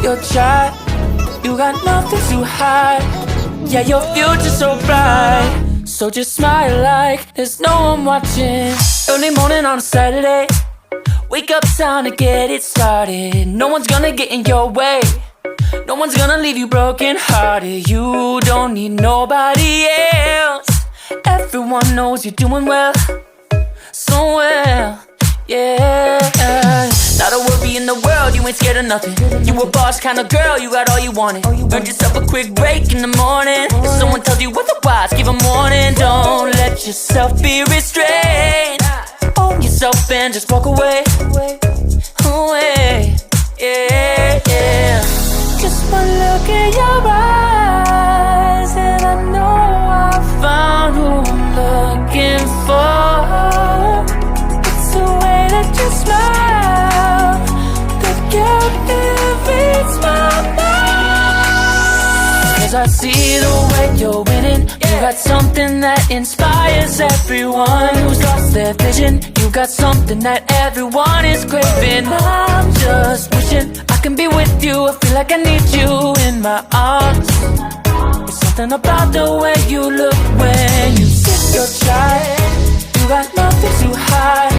your child. You got nothing to hide. Yeah, your future's so bright. So just smile like there's no one watching. Early morning on a Saturday, wake up, time to get it started. No one's gonna get in your way. No one's gonna leave you broken hearted. You don't need nobody else. Everyone knows you're doing well, so well, yeah. Not a worry in the world, you ain't scared of nothing. You a boss kind of girl, you got all you wanted. Earned yourself a quick break in the morning. If someone tells you otherwise, give a warning. Don't let yourself be restrained. Own yourself and just walk away. Away, yeah, yeah. Just one look in your eyes and I know I found who I'm looking for. It's the way that you smile that captivates my mind. 'Cause I see the way you're winning. You got something that inspires everyone who's lost their vision. You got something that everyone is craving. I'm just wishing I can be with you. I feel like I need you in my arms. There's something about the way you look when you sit your child. You got nothing to hide.